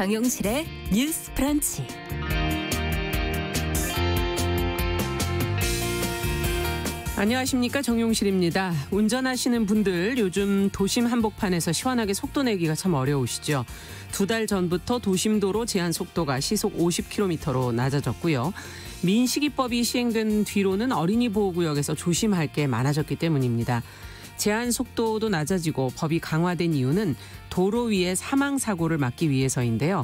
정용실의 뉴스 브런치. 안녕하십니까, 정용실입니다. 운전하시는 분들 요즘 도심 한복판에서 시원하게 속도 내기가 참 어려우시죠. 2달 전부터 도심도로 제한 속도가 시속 50km로 낮아졌고요. 민식이법이 시행된 뒤로는 어린이 보호구역에서 조심할 게 많아졌기 때문입니다. 제한 속도도 낮아지고 법이 강화된 이유는 도로 위의 사망사고를 막기 위해서인데요.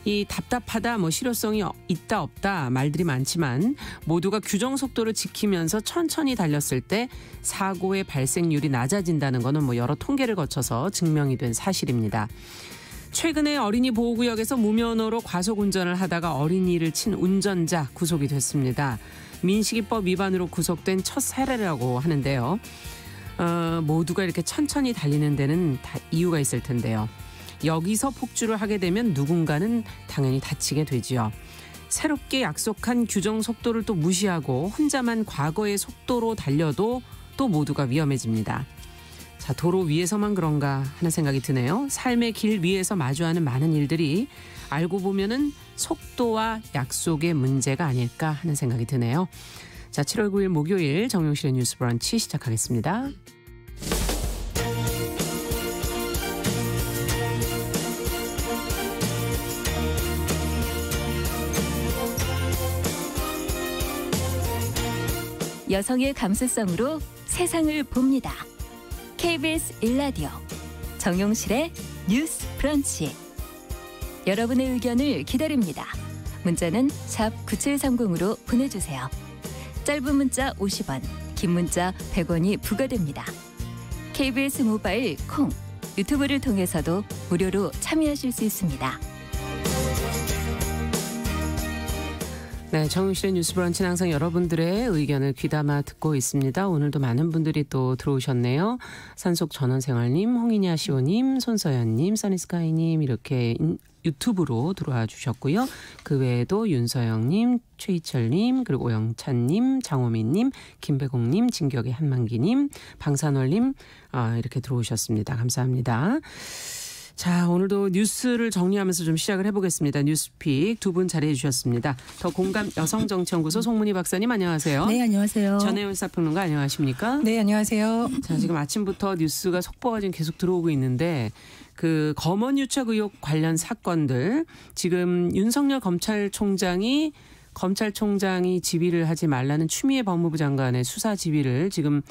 이 답답하다, 실효성이 있다 없다 말들이 많지만 모두가 규정 속도를 지키면서 천천히 달렸을 때 사고의 발생률이 낮아진다는 것은 여러 통계를 거쳐서 증명이 된 사실입니다. 최근에 어린이 보호구역에서 무면허로 과속 운전을 하다가 어린이를 친 운전자 구속이 됐습니다. 민식이법 위반으로 구속된 첫 사례라고 하는데요. 모두가 이렇게 천천히 달리는 데는 다 이유가 있을 텐데요. 여기서 폭주를 하게 되면 누군가는 당연히 다치게 되지요. 새롭게 약속한 규정 속도를 또 무시하고 혼자만 과거의 속도로 달려도 또 모두가 위험해집니다. 자, 도로 위에서만 그런가 하는 생각이 드네요. 삶의 길 위에서 마주하는 많은 일들이 알고 보면은 속도와 약속의 문제가 아닐까 하는 생각이 드네요. 자, 7월 9일 목요일 정용실의 뉴스 브런치 시작하겠습니다. 여성의 감수성으로 세상을 봅니다. KBS 1라디오 정용실의 뉴스 브런치. 여러분의 의견을 기다립니다. 문자는 샵 9730으로 보내주세요. 짧은 문자 50원, 긴 문자 100원이 부과됩니다. KBS 모바일 콩, 유튜브를 통해서도 무료로 참여하실 수 있습니다. 네, 정용실의 뉴스 브런치는 항상 여러분들의 의견을 귀담아 듣고 있습니다. 오늘도 많은 분들이 또 들어오셨네요. 산속 전원생활님, 홍인야 시호님, 손서연님, 써니스카이님 이렇게 유튜브로 들어와 주셨고요. 그 외에도 윤서영님, 최희철님, 그리고 오영찬님, 장호민님, 김배공님, 진격의 한만기님, 방산월님 이렇게 들어오셨습니다. 감사합니다. 자, 오늘도 뉴스를 정리하면서 좀 시작을 해보겠습니다. 뉴스픽 두 분 자리해 주셨습니다. 더 공감 여성정치연구소 송문희 박사님 안녕하세요. 네, 안녕하세요. 전혜연 사평론가 안녕하십니까? 네, 안녕하세요. 자, 지금 아침부터 뉴스가 속보가 지금 계속 들어오고 있는데 그 검언 유착 의혹 관련 사건들 지금 윤석열 검찰총장이 지휘를 하지 말라는 추미애 법무부 장관의 수사 지휘를 지금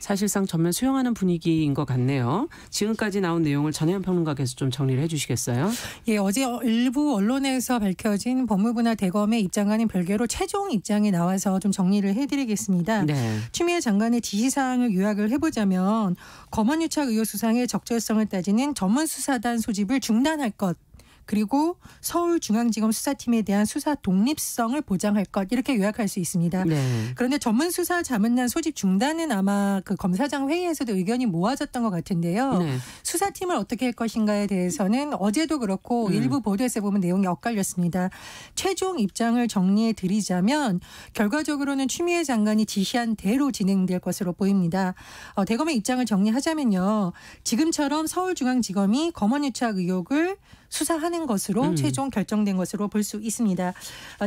사실상 전면 수용하는 분위기인 것 같네요. 지금까지 나온 내용을 전혜연 평론가께서 좀 정리를 해 주시겠어요? 예, 어제 일부 언론에서 밝혀진 법무부나 대검의 입장과는 별개로 최종 입장이 나와서 좀 정리를 해드리겠습니다. 네. 추미애 장관의 지시사항을 요약을 해보자면 검언유착 의혹 수상의 적절성을 따지는 전문수사단 소집을 중단할 것. 그리고 서울중앙지검 수사팀에 대한 수사 독립성을 보장할 것 이렇게 요약할 수 있습니다. 네. 그런데 전문수사 자문단 소집 중단은 아마 그 검사장 회의에서도 의견이 모아졌던 것 같은데요. 네. 수사팀을 어떻게 할 것인가에 대해서는 어제도 그렇고 일부 보도에서 보면 내용이 엇갈렸습니다. 최종 입장을 정리해 드리자면 결과적으로는 추미애 장관이 지시한 대로 진행될 것으로 보입니다. 대검의 입장을 정리하자면요. 지금처럼 서울중앙지검이 검언유착 의혹을 수사하는 것으로 최종 결정된 것으로 볼 수 있습니다.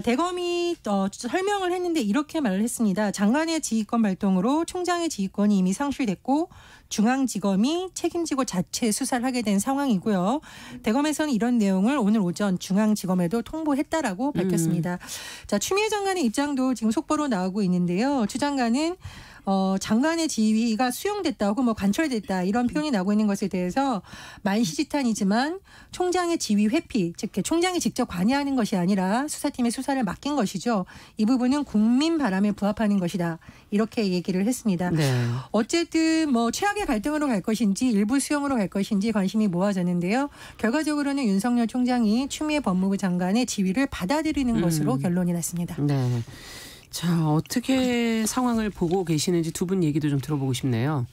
대검이 설명을 했는데 이렇게 말을 했습니다. 장관의 지휘권 발동으로 총장의 지휘권이 이미 상실됐고 중앙지검이 책임지고 자체 수사를 하게 된 상황이고요. 대검에서는 이런 내용을 오늘 오전 중앙지검에도 통보했다라고 밝혔습니다. 자, 추미애 장관의 입장도 지금 속보로 나오고 있는데요. 추 장관은 장관의 지휘가 수용됐다 혹은 관철됐다 이런 표현이 나오고 있는 것에 대해서 만시지탄이지만 총장의 지휘 회피, 즉 총장이 직접 관여하는 것이 아니라 수사팀의 수사를 맡긴 것이죠. 이 부분은 국민 바람에 부합하는 것이다. 이렇게 얘기를 했습니다. 네. 어쨌든 최악의 갈등으로 갈 것인지 일부 수용으로 갈 것인지 관심이 모아졌는데요. 결과적으로는 윤석열 총장이 추미애 법무부 장관의 지휘를 받아들이는 것으로 결론이 났습니다. 네. 자, 어떻게 상황을 보고 계시는지 두 분 얘기도 좀 들어보고 싶네요.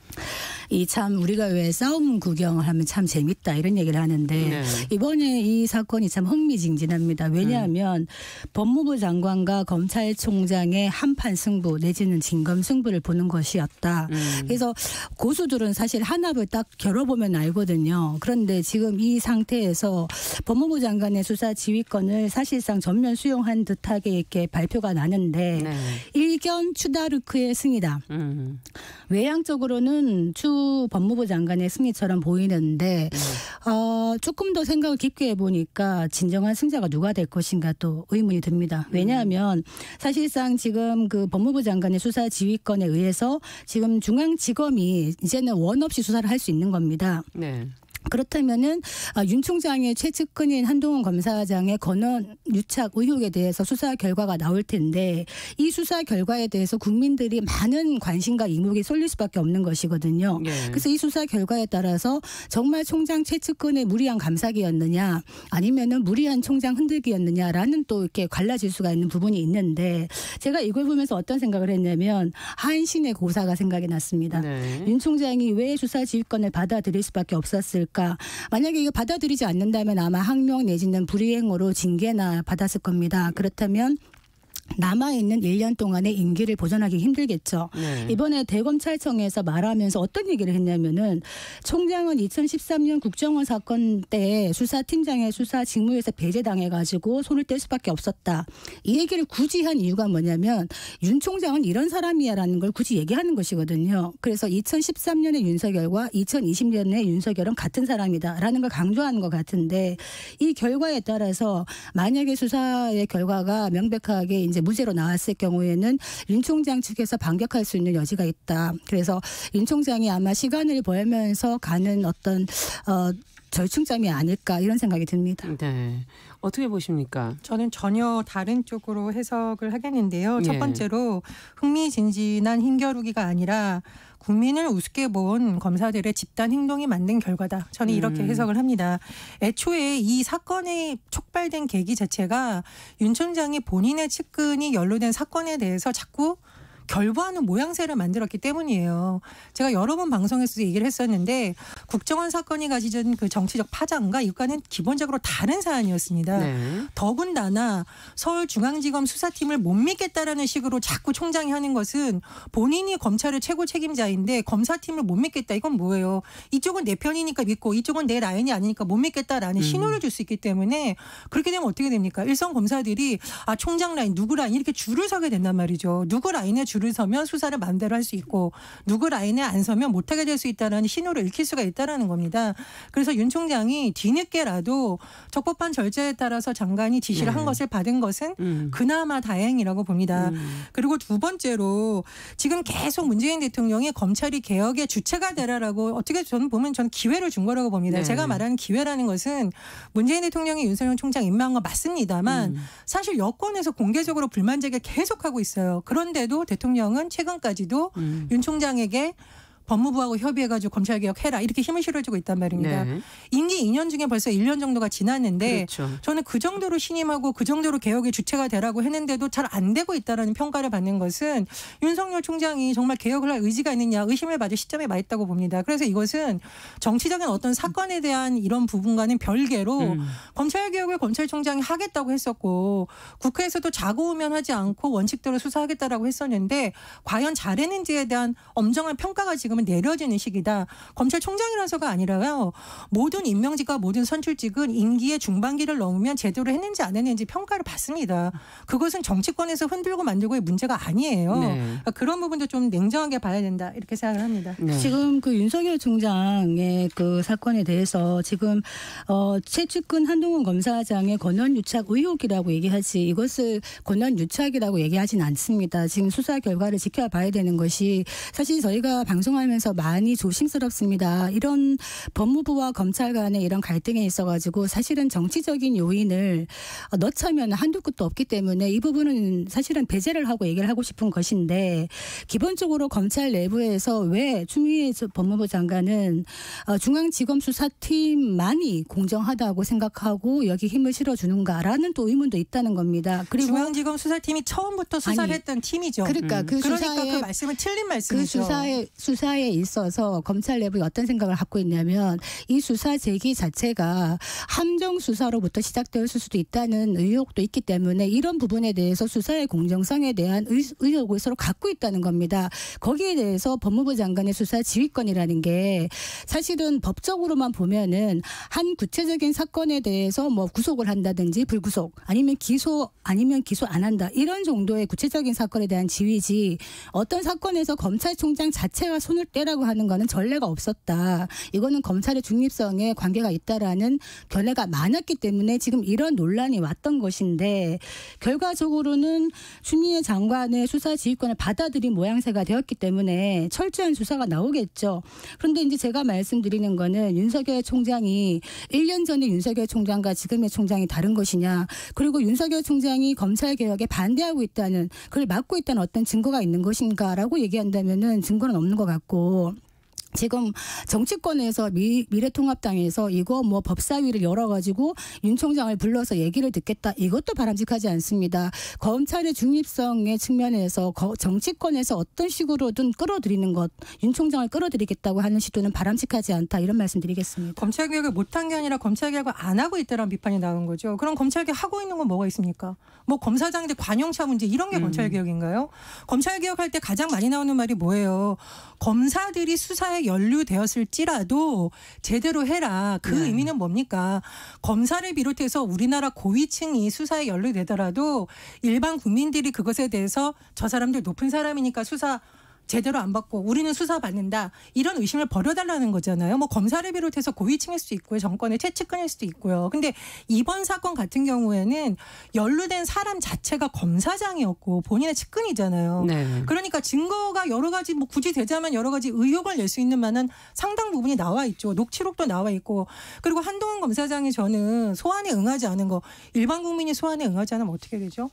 이 참 우리가 왜 싸움 구경을 하면 참 재밌다 이런 얘기를 하는데 네. 이번에 이 사건이 참 흥미진진합니다. 왜냐하면 법무부 장관과 검찰총장의 한판 승부 내지는 진검승부를 보는 것이었다. 그래서 고수들은 사실 한 합을 딱 겨뤄보면 알거든요. 그런데 지금 이 상태에서 법무부 장관의 수사 지휘권을 사실상 전면 수용한 듯하게 이렇게 발표가 나는데 네. 일견 추다르크의 승이다. 외향적으로는 추 법무부 장관의 승리처럼 보이는데 조금 더 생각을 깊게 해보니까 진정한 승자가 누가 될 것인가 또 의문이 듭니다. 왜냐하면 사실상 지금 그 법무부 장관의 수사 지휘권에 의해서 지금 중앙지검이 이제는 원 없이 수사를 할 수 있는 겁니다. 네. 그렇다면은 윤 총장의 최측근인 한동훈 검사장의 권한 유착 의혹에 대해서 수사 결과가 나올 텐데 이 수사 결과에 대해서 국민들이 많은 관심과 이목이 쏠릴 수밖에 없는 것이거든요. 네. 그래서 이 수사 결과에 따라서 정말 총장 최측근의 무리한 감사기였느냐 아니면은 무리한 총장 흔들기였느냐라는 또 이렇게 갈라질 수가 있는 부분이 있는데 제가 이걸 보면서 어떤 생각을 했냐면 한신의 고사가 생각이 났습니다. 네. 윤 총장이 왜 수사 지휘권을 받아들일 수밖에 없었을까? 만약에 이거 받아들이지 않는다면 아마 항명 내지는 불이행으로 징계나 받았을 겁니다. 그렇다면 남아있는 1년 동안의 임기를 보존하기 힘들겠죠. 네. 이번에 대검찰청에서 말하면서 어떤 얘기를 했냐면은 총장은 2013년 국정원 사건 때 수사팀장의 수사 직무에서 배제당해가지고 손을 뗄 수밖에 없었다. 이 얘기를 굳이 한 이유가 뭐냐면 윤 총장은 이런 사람이야라는 걸 굳이 얘기하는 것이거든요. 그래서 2013년의 윤석열과 2020년의 윤석열은 같은 사람이다라는 걸 강조하는 것 같은데 이 결과에 따라서 만약에 수사의 결과가 명백하게 이제 무죄로 나왔을 경우에는 윤 총장 측에서 반격할 수 있는 여지가 있다. 그래서 윤 총장이 아마 시간을 벌면서 가는 어떤 절충점이 아닐까 이런 생각이 듭니다. 네. 어떻게 보십니까? 저는 전혀 다른 쪽으로 해석을 하겠는데요. 예. 첫 번째로 흥미진진한 힘겨루기가 아니라 국민을 우습게 본 검사들의 집단 행동이 만든 결과다. 저는 이렇게 해석을 합니다. 애초에 이 사건이 촉발된 계기 자체가 윤 총장이 본인의 측근이 연루된 사건에 대해서 자꾸 결부하는 모양새를 만들었기 때문이에요. 제가 여러 번 방송에서도 얘기를 했었는데 국정원 사건이 가지던 그 정치적 파장과 이과는 기본적으로 다른 사안이었습니다. 네. 더군다나 서울중앙지검 수사팀을 못 믿겠다라는 식으로 자꾸 총장이 하는 것은 본인이 검찰의 최고 책임자인데 검사팀을 못 믿겠다. 이건 뭐예요? 이쪽은 내 편이니까 믿고 이쪽은 내 라인이 아니니까 못 믿겠다라는 신호를 줄 수 있기 때문에 그렇게 되면 어떻게 됩니까? 일선 검사들이 총장 라인 누구 라인 이렇게 줄을 서게 된단 말이죠. 누구 라인에 줄을 서면 수사를 마음대로 할 수 있고 누구 라인에 안 서면 못하게 될 수 있다는 신호를 읽힐 수가 있다는 겁니다. 그래서 윤 총장이 뒤늦게라도 적법한 절차에 따라서 장관이 지시를 한 것을 받은 것은 그나마 다행이라고 봅니다. 그리고 두 번째로 지금 계속 문재인 대통령이 검찰이 개혁의 주체가 되라라고 어떻게 저는 보면 저는 기회를 준 거라고 봅니다. 네. 제가 말하는 기회라는 것은 문재인 대통령이 윤석열 총장 임명한 건 맞습니다만 사실 여권에서 공개적으로 불만 제기를 계속하고 있어요. 그런데도 대통령은 최근까지도 윤 총장에게 법무부하고 협의해가지고 검찰개혁해라 이렇게 힘을 실어주고 있단 말입니다. 네. 임기 2년 중에 벌써 1년 정도가 지났는데 그렇죠. 저는 그 정도로 신임하고 그 정도로 개혁의 주체가 되라고 했는데도 잘 안 되고 있다라는 평가를 받는 것은 윤석열 총장이 정말 개혁을 할 의지가 있느냐 의심을 받을 시점에 와 있다고 봅니다. 그래서 이것은 정치적인 어떤 사건에 대한 이런 부분과는 별개로 검찰개혁을 검찰총장이 하겠다고 했었고 국회에서도 자고우면하지 않고 원칙대로 수사하겠다라고 했었는데 과연 잘했는지에 대한 엄정한 평가가 지금은 내려지는 시기다. 검찰총장이라서가 아니라요. 모든 임명직과 모든 선출직은 임기의 중반기를 넘으면 제대로 했는지 안 했는지 평가를 받습니다. 그것은 정치권에서 흔들고 만들고의 문제가 아니에요. 네. 그러니까 그런 부분도 좀 냉정하게 봐야 된다. 이렇게 생각을 합니다. 네. 지금 그 윤석열 총장의 그 사건에 대해서 지금 최측근 한동훈 검사장의 권한 유착 의혹이라고 얘기하지 이것을 권한 유착이라고 얘기하진 않습니다. 지금 수사 결과를 지켜봐야 되는 것이 사실 저희가 방송하면서 많이 조심스럽습니다. 이런 법무부와 검찰 간의 이런 갈등에 있어가지고 사실은 정치적인 요인을 넣자면 한두 끝도 없기 때문에 이 부분은 사실은 배제를 하고 얘기를 하고 싶은 것인데 기본적으로 검찰 내부에서 왜 추미애 법무부 장관은 중앙지검 수사팀만이 공정하다고 생각하고 여기 힘을 실어주는가라는 또 의문도 있다는 겁니다. 그리고 중앙지검 수사팀이 처음부터 수사를 했던 팀이죠. 그러니까 그 그러니까 수사의 그 말씀은 틀린 말씀이죠. 그 수사의 수사에 있어서 검찰 내부에 어떤 생각을 갖고 있냐면 이 수사 제기 자체가 함정 수사로부터 시작되었을 수도 있다는 의혹도 있기 때문에 이런 부분에 대해서 수사의 공정성에 대한 의혹을 서로 갖고 있다는 겁니다. 거기에 대해서 법무부 장관의 수사 지휘권이라는 게 사실은 법적으로만 보면은 한 구체적인 사건에 대해서 뭐 구속을 한다든지 불구속 아니면 기소 안 한다 이런 정도의 구체적인 사건에 대한 지휘지 어떤 사건에서 검찰총장 자체가 손을 떼라고 하는 거는 전례가 없었다. 이거는 검찰의 중립성에 관계가 있다라는 견해가 많았기 때문에 지금 이런 논란이 왔던 것인데 결과적으로는 추미애 장관의 수사 지휘권을 받아들인 모양새가 되었기 때문에 철저한 수사가 나오겠죠. 그런데 이제 제가 말씀드리는 거는 윤석열 총장이 1년 전에 윤석열 총장과 지금의 총장이 다른 것이냐. 그리고 윤석열 총장이 검찰개혁에 반대하고 있다는 그걸 막고 있다는 어떤 증거가 있는 것인가라고 얘기한다면은 증거는 없는 것 같고 지금 정치권에서 미래통합당에서 이거 뭐 법사위를 열어가지고 윤 총장을 불러서 얘기를 듣겠다. 이것도 바람직하지 않습니다. 검찰의 중립성의 측면에서 정치권에서 어떤 식으로든 끌어들이는 것, 윤 총장을 끌어들이겠다고 하는 시도는 바람직하지 않다. 이런 말씀드리겠습니다. 검찰개혁을 못한 게 아니라 검찰개혁을 안 하고 있다는 비판이 나온 거죠. 그럼 검찰개혁 하고 있는 건 뭐가 있습니까? 뭐 검사장들 관용차 문제 이런 게 검찰개혁인가요? 검찰개혁할 때 가장 많이 나오는 말이 뭐예요? 검사들이 수사에 연루되었을지라도 제대로 해라. 그 의미는 뭡니까? 검사를 비롯해서 우리나라 고위층이 수사에 연루되더라도 일반 국민들이 그것에 대해서 저 사람들 높은 사람이니까 수사 제대로 안 받고 우리는 수사받는다. 이런 의심을 버려달라는 거잖아요. 뭐 검사를 비롯해서 고위층일 수도 있고요. 정권의 최측근일 수도 있고요. 근데 이번 사건 같은 경우에는 연루된 사람 자체가 검사장이었고 본인의 측근이잖아요. 네. 그러니까 증거가 여러 가지 뭐 굳이 되자면 여러 가지 의혹을 낼 수 있는 만한 상당 부분이 나와 있죠. 녹취록도 나와 있고. 그리고 한동훈 검사장이 저는 소환에 응하지 않은 거 일반 국민이 소환에 응하지 않으면 어떻게 되죠?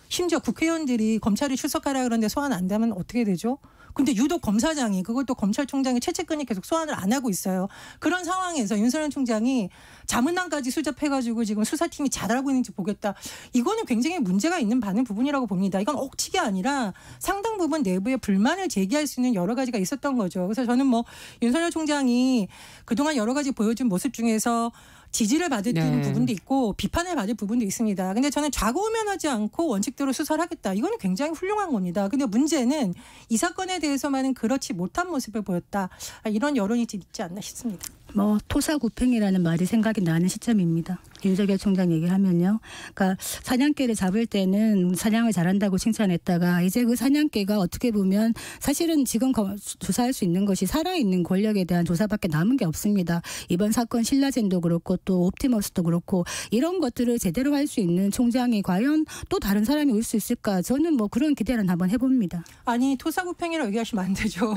심지어 국회의원들이 검찰이 출석하라 그러는데 소환 안 되면 어떻게 되죠? 근데 유독 검사장이 그것도 검찰총장의 최측근이 계속 소환을 안 하고 있어요. 그런 상황에서 윤석열 총장이 자문단까지 수접해가지고 지금 수사팀이 잘하고 있는지 보겠다. 이거는 굉장히 문제가 있는 많은 부분이라고 봅니다. 이건 억지가 아니라 상당 부분 내부에 불만을 제기할 수 있는 여러 가지가 있었던 거죠. 그래서 저는 뭐 윤석열 총장이 그동안 여러 가지 보여준 모습 중에서 지지를 받을 부분도 있고 비판을 받을 부분도 있습니다. 근데 저는 좌고우면하지 않고 원칙대로 수사를 하겠다. 이거는 굉장히 훌륭한 겁니다. 근데 문제는 이 사건에 대해서만은 그렇지 못한 모습을 보였다. 이런 여론이 있지 않나 싶습니다. 뭐 토사구팽이라는 말이 생각이 나는 시점입니다. 윤석열 총장 얘기하면요. 그러니까 사냥개를 잡을 때는 사냥을 잘한다고 칭찬했다가 이제 그 사냥개가 어떻게 보면 사실은 지금 조사할 수 있는 것이 살아있는 권력에 대한 조사밖에 남은 게 없습니다. 이번 사건 신라젠도 그렇고 또 옵티머스도 그렇고 이런 것들을 제대로 할 수 있는 총장이 과연 또 다른 사람이 올 수 있을까? 저는 뭐 그런 기대는 한번 해봅니다. 아니 토사구팽이라고 얘기하시면 안 되죠.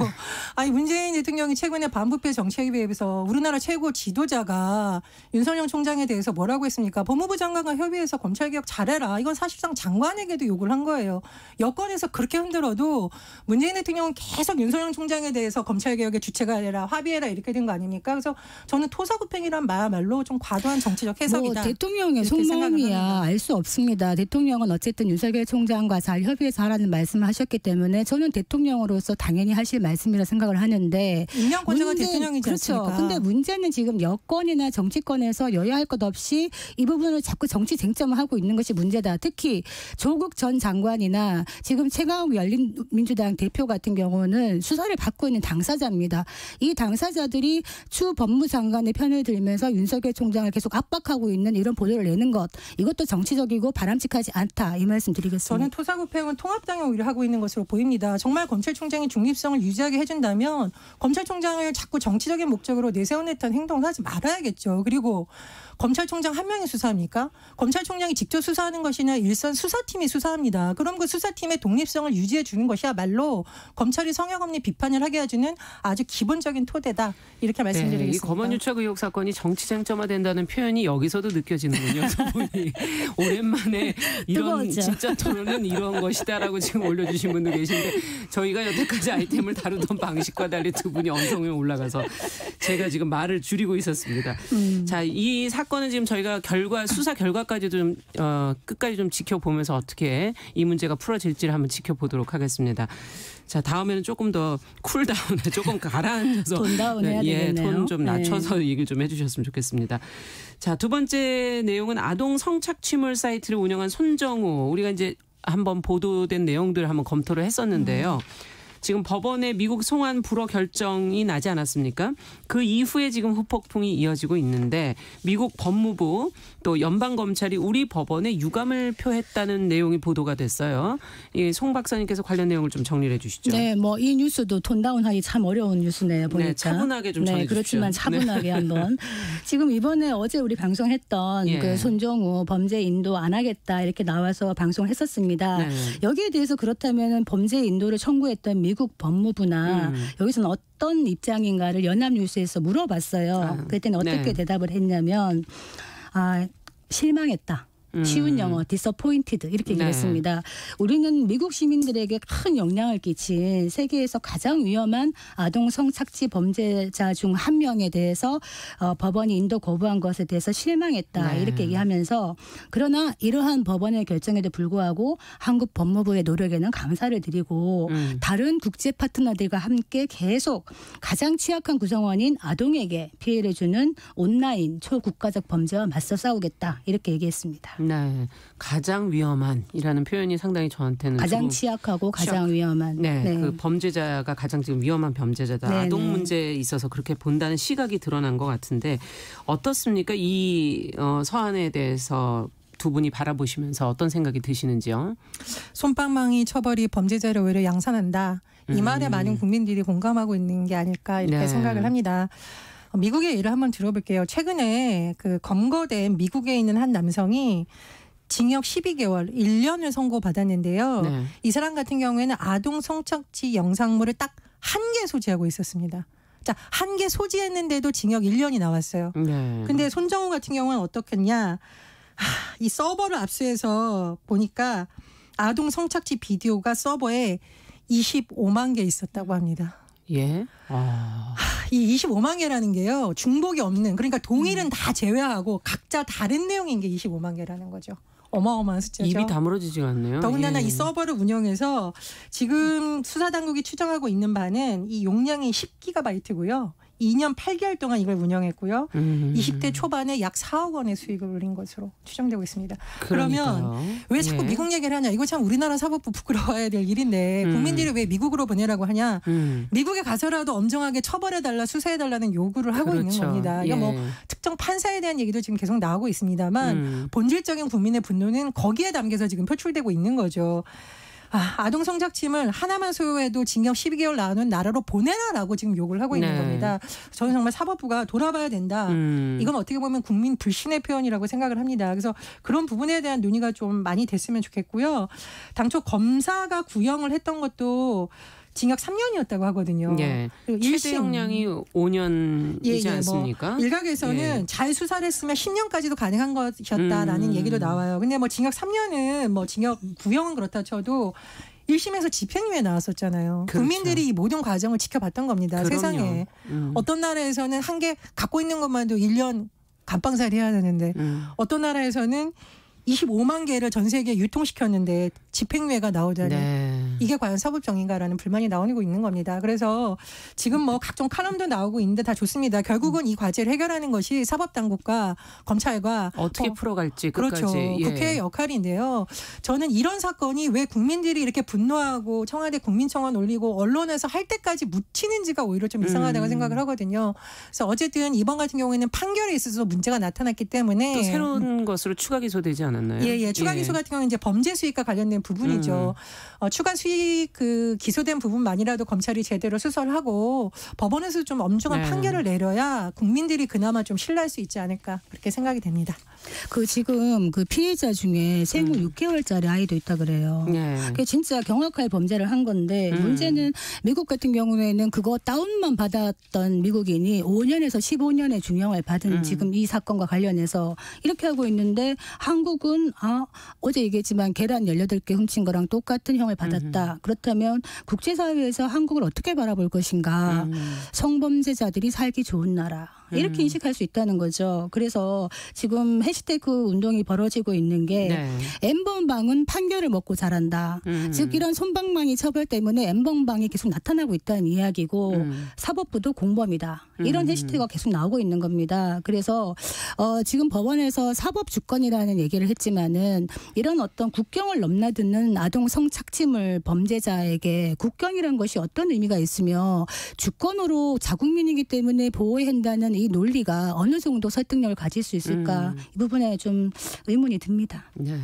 아니 문재인 대통령이 최근에 반부패 정책에 비해서 우리나라 최고 지도자가 윤석열 총장에 대해서 뭐라고 했습니까? 법무부 장관과 협의해서 검찰개혁 잘해라. 이건 사실상 장관에게도 욕을 한 거예요. 여권에서 그렇게 흔들어도 문재인 대통령은 계속 윤석열 총장에 대해서 검찰개혁의 주체가 아니라 합의해라 이렇게 된 거 아닙니까? 그래서 저는 토사구팽이란 말로 좀 과도한 정치적 해석이다. 뭐 대통령의 속마음이야 알 수 없습니다. 대통령은 어쨌든 윤석열 총장과 잘 협의해서 하라는 말씀을 하셨기 때문에 저는 대통령으로서 당연히 하실 말씀이라 생각을 하는데 임명권자가 대통령이지 않습니까? 그렇죠. 근데 문제는 지금 여권이나 정치권에서 여야 할 것 없이 이 부분을 자꾸 정치 쟁점을 하고 있는 것이 문제다. 특히 조국 전 장관이나 지금 최강욱 열린민주당 대표 같은 경우는 수사를 받고 있는 당사자입니다. 이 당사자들이 추 법무장관의 편을 들면서 윤석열 총장을 계속 압박하고 있는 이런 보도를 내는 것 이것도 정치적이고 바람직하지 않다. 이 말씀 드리겠습니다. 저는 토사구팽은 통합당이 오히려 하고 있는 것으로 보입니다. 정말 검찰총장이 중립성을 유지하게 해준다면 검찰총장을 자꾸 정치적인 목적으로 내세워냈던 행동을 하지 말아야겠죠. 그리고 검찰총장 한 명이 수사합니까? 검찰총장이 직접 수사하는 것이냐 일선 수사팀이 수사합니다. 그럼 그 수사팀의 독립성을 유지해 주는 것이야말로 검찰이 성역 없는 비판을 하게 해주는 아주 기본적인 토대다. 이렇게 말씀드리겠습니다. 이 검언유착 의혹 사건이 정치 쟁점화된다는 표현이 여기서도 느껴지는군요. 두 분이 오랜만에 이런 진짜 토론은 이런 것이다라고 지금 올려주신 분도 계신데 저희가 여태까지 아이템을 다루던 방식과 달리 두 분이 언성에 올라가서 제가 지금 말을 줄이고 있었습니다. 자, 이 사건은 지금 저희가 저희가 수사 결과까지도 좀 끝까지 좀 지켜보면서 어떻게 이 문제가 풀어질지를 한번 지켜보도록 하겠습니다. 자, 다음에는 조금 더 쿨다운에 조금 가라앉아서 톤다운 해야 되겠네요. 톤 좀 낮춰서 얘기를 좀 해주셨으면 좋겠습니다. 자, 두 번째 내용은 아동 성착취물 사이트를 운영한 손정우. 우리가 이제 한번 보도된 내용들을 한번 검토를 했었는데요. 지금 법원의 미국 송환 불허 결정이 나지 않았습니까? 그 이후에 지금 후폭풍이 이어지고 있는데 미국 법무부 또 연방검찰이 우리 법원에 유감을 표했다는 내용이 보도가 됐어요. 송 박사님께서 관련 내용을 좀 정리해 주시죠. 네, 뭐 이 뉴스도 톤다운하기 참 어려운 뉴스네요. 보니까. 네, 차분하게 좀 전해 주십시오. 그렇지만 차분하게 한번. 지금 이번에 어제 우리 방송했던 그 손정우 범죄 인도 안 하겠다 이렇게 나와서 방송을 했었습니다. 네. 여기에 대해서 그렇다면 범죄 인도를 청구했던 미국 법무부나 여기서는 어떤 입장인가를 연합뉴스에서 물어봤어요. 그랬더니 어떻게 대답을 했냐면 실망했다. 쉬운 영어, disappointed 이렇게 얘기를 했습니다. 우리는 미국 시민들에게 큰 영향을 끼친 세계에서 가장 위험한 아동 성착취 범죄자 중 한 명에 대해서 법원이 인도 거부한 것에 대해서 실망했다 이렇게 얘기하면서 그러나 이러한 법원의 결정에도 불구하고 한국 법무부의 노력에는 감사를 드리고 다른 국제 파트너들과 함께 계속 가장 취약한 구성원인 아동에게 피해를 주는 온라인 초국가적 범죄와 맞서 싸우겠다 이렇게 얘기했습니다. 네, 가장 위험한이라는 표현이 상당히 저한테는 가장 취약하고 가장 위험한. 네, 그 범죄자가 가장 지금 위험한 범죄자다. 네네. 아동 문제에 있어서 그렇게 본다는 시각이 드러난 것 같은데 어떻습니까? 이 서한에 대해서 두 분이 바라보시면서 어떤 생각이 드시는지요? 솜방망이 처벌이 범죄자를 오히려 양산한다. 이 말에 많은 국민들이 공감하고 있는 게 아닐까 이렇게 생각을 합니다. 미국의 예를 한번 들어볼게요. 최근에 그 검거된 미국에 있는 한 남성이 징역 12개월, 1년을 선고받았는데요. 이 사람 같은 경우에는 아동 성착취 영상물을 딱 한 개 소지하고 있었습니다. 자, 한 개 소지했는데도 징역 1년이 나왔어요. 근데 손정우 같은 경우는 어떻겠냐. 이 서버를 압수해서 보니까 아동 성착취 비디오가 서버에 25만 개 있었다고 합니다. 예. 이 25만 개라는 게요. 중복이 없는 그러니까 동일은 다 제외하고 각자 다른 내용인 게 25만 개라는 거죠. 어마어마한 숫자죠. 입이 다물어지지가 않네요. 더군다나 이 서버를 운영해서 지금 수사당국이 추정하고 있는 바는 이 용량이 10GB고요. 2년 8개월 동안 이걸 운영했고요. 20대 초반에 약 4억 원의 수익을 올린 것으로 추정되고 있습니다. 그러면 왜 자꾸 미국 얘기를 하냐. 이거 참 우리나라 사법부 부끄러워야 될 일인데 국민들이 왜 미국으로 보내라고 하냐. 미국에 가서라도 엄정하게 처벌해달라 수사해달라는 요구를 하고 있는 겁니다. 이거 뭐 특정 판사에 대한 얘기도 지금 계속 나오고 있습니다만 본질적인 국민의 분노는 거기에 담겨서 지금 표출되고 있는 거죠. 아동 성착취물 하나만 소유해도 징역 12개월 나오는 나라로 보내라라고 지금 요구를 하고 있는 겁니다. 저는 정말 사법부가 돌아봐야 된다. 이건 어떻게 보면 국민 불신의 표현이라고 생각을 합니다. 그래서 그런 부분에 대한 논의가 좀 많이 됐으면 좋겠고요. 당초 검사가 구형을 했던 것도 징역 3년이었다고 하거든요. 예. 최대 형량이 5년이지 않습니까? 뭐 일각에서는 잘 수사를 했으면 10년까지도 가능한 것이었다라는 얘기도 나와요. 근데 뭐 징역 3년은 뭐 징역 구형은 그렇다 쳐도 1심에서 집행유예 나왔었잖아요. 그렇죠. 국민들이 이 모든 과정을 지켜봤던 겁니다. 그럼요. 세상에. 어떤 나라에서는 한 개 갖고 있는 것만도 1년 감방살이 해야 되는데 어떤 나라에서는 25만 개를 전 세계에 유통시켰는데 집행유예가 나오다니 이게 과연 사법정의인가라는 불만이 나오고 있는 겁니다. 그래서 지금 뭐 각종 칼럼도 나오고 있는데 다 좋습니다. 결국은 이 과제를 해결하는 것이 사법당국과 검찰과 어떻게 풀어갈지 끝까지. 그렇죠. 국회의 역할인데요. 저는 이런 사건이 왜 국민들이 이렇게 분노하고 청와대 국민청원 올리고 언론에서 할 때까지 묻히는지가 오히려 좀 이상하다고 생각을 하거든요. 그래서 어쨌든 이번 같은 경우에는 판결에 있어서 문제가 나타났기 때문에 또 새로운 것으로 추가 기소되지 않았나요? 추가 기소 같은 경우는 이제 범죄 수익과 관련된 부분이죠. 추가 수익 그 기소된 부분만이라도 검찰이 제대로 수사를 하고 법원에서 좀 엄중한 판결을 내려야 국민들이 그나마 좀 신뢰할 수 있지 않을까 그렇게 생각이 됩니다. 그 지금 그 피해자 중에 생후 6개월짜리 아이도 있다 그래요. 그게 진짜 경악할 범죄를 한 건데 문제는 미국 같은 경우에는 그거 다운만 받았던 미국인이 5년에서 15년의 중형을 받은 지금 이 사건과 관련해서 이렇게 하고 있는데 한국은 어제 얘기했지만 계란 18개 훔친 거랑 똑같은 형을 받았다. 그렇다면 국제사회에서 한국을 어떻게 바라볼 것인가. 성범죄자들이 살기 좋은 나라. 이렇게 인식할 수 있다는 거죠. 그래서 지금 해시태그 운동이 벌어지고 있는 게 네. N번방은 판결을 먹고 자란다. 즉 이런 솜방망이 처벌 때문에 N번방이 계속 나타나고 있다는 이야기고 사법부도 공범이다. 이런 해시태그가 계속 나오고 있는 겁니다. 그래서 지금 법원에서 사법주권이라는 얘기를 했지만은 이런 어떤 국경을 넘나드는 아동 성착취물 범죄자에게 국경이라는 것이 어떤 의미가 있으며 주권으로 자국민이기 때문에 보호해야 한다는 이 논리가 어느 정도 설득력을 가질 수 있을까 이 부분에 좀 의문이 듭니다. 네.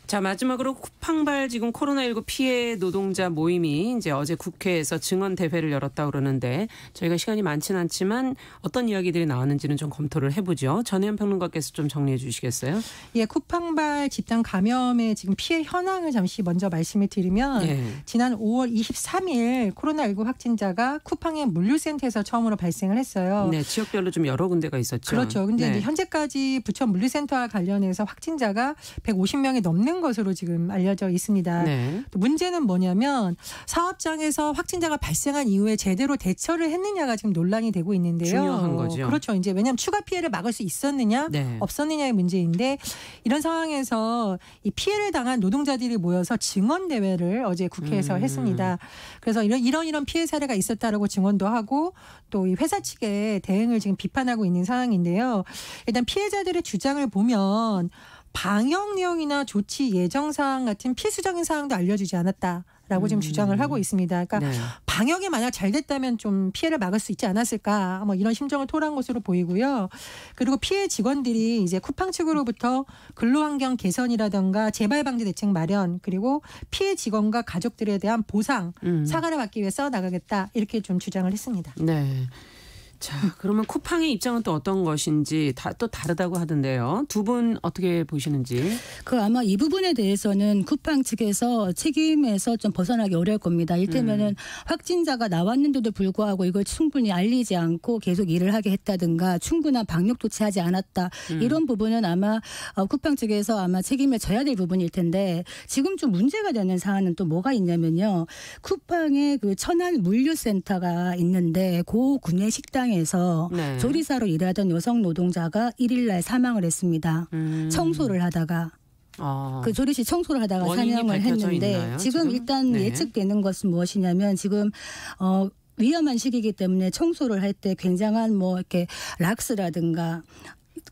자, 마지막으로 쿠팡발 지금 코로나19 피해 노동자 모임이 이제 어제 국회에서 증언 대회를 열었다고 그러는데 저희가 시간이 많지는 않지만 어떤 이야기들이 나왔는지는 좀 검토를 해보죠. 전혜연 평론가께서 좀 정리해 주시겠어요? 예, 쿠팡발 집단 감염의 지금 피해 현황을 잠시 먼저 말씀을 드리면 예. 지난 5월 23일 코로나19 확진자가 쿠팡의 물류센터에서 처음으로 발생을 했어요. 네, 지역별로 좀 여러 군데가 있었죠. 그렇죠. 근데 네. 이제 현재까지 부천 물류센터와 관련해서 확진자가 150명이 넘는 것으로 지금 알려져 있습니다. 네. 또 문제는 뭐냐면 사업장에서 확진자가 발생한 이후에 제대로 대처를 했느냐가 지금 논란이 되고 있는데요. 중요한 거죠. 그렇죠. 이제 왜냐하면 추가 피해를 막을 수 있었느냐 네. 없었느냐의 문제인데 이런 상황에서 이 피해를 당한 노동자들이 모여서 증언 대회를 어제 국회에서 했습니다. 그래서 이런 피해 사례가 있었다라고 증언도 하고 또 이 회사 측의 대응을 지금 비판하고 있는 상황인데요. 일단 피해자들의 주장을 보면 방역 내용이나 조치 예정 사항 같은 필수적인 사항도 알려주지 않았다라고 지금 주장을 하고 있습니다. 그러니까 네. 방역이 만약 잘 됐다면 좀 피해를 막을 수 있지 않았을까 뭐 이런 심정을 토로한 것으로 보이고요. 그리고 피해 직원들이 이제 쿠팡 측으로부터 근로환경 개선이라든가 재발 방지 대책 마련 그리고 피해 직원과 가족들에 대한 보상 사과를 받기 위해 써 나가겠다 이렇게 좀 주장을 했습니다. 네. 자, 그러면 쿠팡의 입장은 또 어떤 것인지 또 다르다고 하던데요. 두 분 어떻게 보시는지. 아마 이 부분에 대해서는 쿠팡 측에서 책임에서 좀 벗어나기 어려울 겁니다. 이를테면은 확진자가 나왔는데도 불구하고 이걸 충분히 알리지 않고 계속 일을 하게 했다든가 충분한 방역 조치하지 않았다. 이런 부분은 아마 쿠팡 측에서 아마 책임을 져야 될 부분일 텐데 지금 좀 문제가 되는 사안은 또 뭐가 있냐면요. 쿠팡의 그 천안 물류센터가 있는데 고 구내식당에서 네. 조리사로 일하던 여성 노동자가 1일 날 사망을 했습니다. 청소를 하다가 그 조리실 청소를 하다가 사망을 했는데 있나요, 지금 일단 네. 예측되는 것은 무엇이냐면 지금 위험한 시기이기 때문에 청소를 할 때 굉장한 뭐 이렇게 락스라든가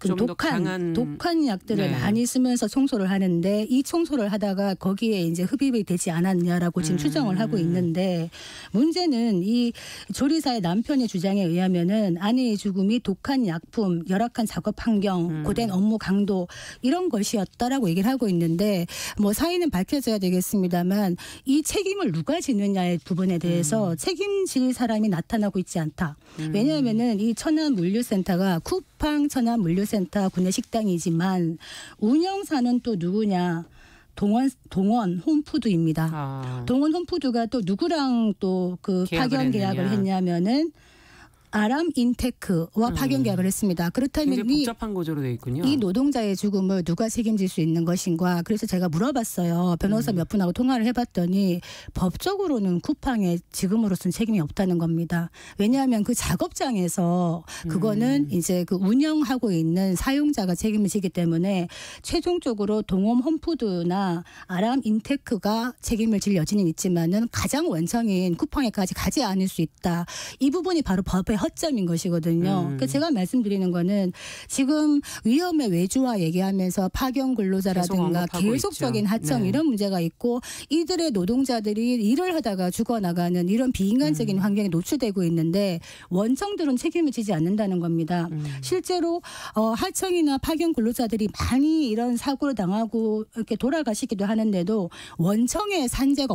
좀 더 강한 독한 약들을 네. 많이 쓰면서 청소를 하는데 이 청소를 하다가 거기에 이제 흡입이 되지 않았냐라고 지금 추정을 하고 있는데 문제는 이 조리사의 남편의 주장에 의하면은 아내의 죽음이 독한 약품, 열악한 작업 환경, 고된 업무 강도 이런 것이었다라고 얘기를 하고 있는데 뭐 사인은 밝혀져야 되겠습니다만 이 책임을 누가 지느냐의 부분에 대해서 책임질 사람이 나타나고 있지 않다. 왜냐하면은 이 천안 물류센터가 쿠팡 천안 물류센터 구내식당이지만 운영사는 또 누구냐? 동원 홈푸드입니다. 동원 홈푸드가 또 누구랑 또 그 파견 계약을 했냐면은 아람 인테크와 파견 계약을 했습니다. 그렇다면 굉장히 복잡한 구조로 되어 있군요. 이 노동자의 죽음을 누가 책임질 수 있는 것인가. 그래서 제가 물어봤어요. 변호사 몇 분하고 통화를 해봤더니 법적으로는 쿠팡에 지금으로서는 책임이 없다는 겁니다. 왜냐하면 그 작업장에서 그거는 이제 그 운영하고 있는 사용자가 책임을 지기 때문에 최종적으로 동원 홈푸드나 아람 인테크가 책임을 질 여지는 있지만은 가장 원청인 쿠팡에까지 가지 않을 수 있다. 이 부분이 바로 법의 허점인 것이거든요. 그러니까 제가 말씀드리는 거는 지금 위험의 외주화 얘기하면서 파견 근로자라든가 계속적인 하청 이런 문제가 있고 이들의 노동자들이 일을 하다가 죽어나가는 이런 비인간적인 환경에 노출되고 있는데 원청들은 책임을 지지 않는다는 겁니다. 실제로 하청이나 파견 근로자들이 많이 이런 사고를 당하고 이렇게 돌아가시기도 하는데도 원청의 산재가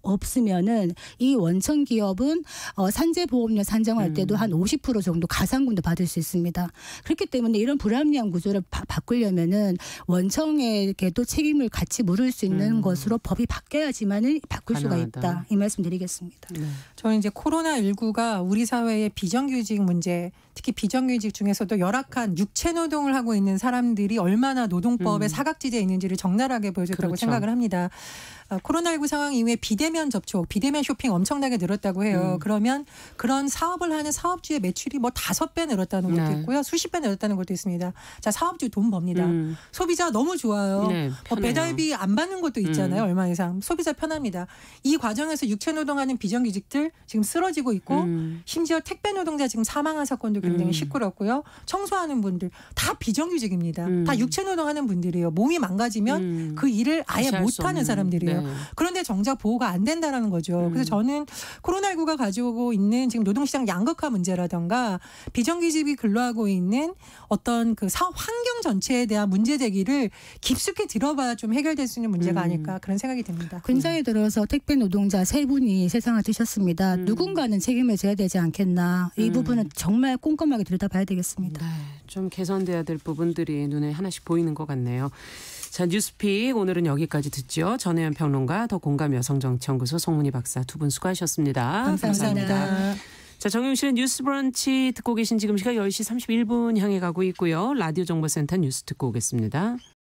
없으면은 이 원청 기업은 산재보험료 산정할 때도 한 50% 정도 가상금도 받을 수 있습니다. 그렇기 때문에 이런 불합리한 구조를 바꾸려면은 원청에게도 책임을 같이 물을 수 있는 것으로 법이 바뀌어야지만은 바꿀 수가 있다. 이 말씀 드리겠습니다. 저는 이제 코로나19가 우리 사회의 비정규직 문제, 특히 비정규직 중에서도 열악한 육체 노동을 하고 있는 사람들이 얼마나 노동법에 사각지대에 있는지를 적나라하게 보여줬다고 그렇죠. 생각을 합니다. 코로나19 상황 이후에 비대면 비대면 접촉, 비대면 쇼핑 엄청나게 늘었다고 해요. 그러면 그런 사업을 하는 사업주의 매출이 뭐 5배 늘었다는 것도 네. 있고요. 수십 배 늘었다는 것도 있습니다. 자, 사업주 돈 법니다. 소비자 너무 좋아요. 네, 뭐 편해요. 배달비 안 받는 것도 있잖아요. 얼마 이상. 소비자 편합니다. 이 과정에서 육체노동하는 비정규직들 지금 쓰러지고 있고 심지어 택배 노동자 지금 사망한 사건도 굉장히 시끄럽고요. 청소하는 분들 다 비정규직입니다. 다 육체노동하는 분들이에요. 몸이 망가지면 그 일을 아예 다시 할 수 못하는 없는. 사람들이에요. 네. 그런데 정작 보호가 안 된다는 거죠. 그래서 저는 코로나19가 가지고 있는 지금 노동시장 양극화 문제라든가 비정규직이 근로하고 있는 어떤 그 사업 환경 전체에 대한 문제 제기를 깊숙이 들어봐야 좀 해결될 수 있는 문제가 아닐까 그런 생각이 듭니다. 근자에 들어서 택배 노동자 3분이 세상을 뜨셨습니다. 누군가는 책임을 져야 되지 않겠나. 이 부분은 정말 꼼꼼하게 들여다봐야 되겠습니다. 네, 좀 개선돼야 될 부분들이 눈에 하나씩 보이는 것 같네요. 자, 뉴스픽 오늘은 여기까지 듣죠. 전혜연 평론가, 더 공감 여성정치연구소 송문희 박사 두 분 수고하셨습니다. 감사합니다. 자, 정용실의 뉴스 브런치 듣고 계신 지금 시각 10시 31분 향해 가고 있고요. 라디오 정보센터 뉴스 듣고 오겠습니다.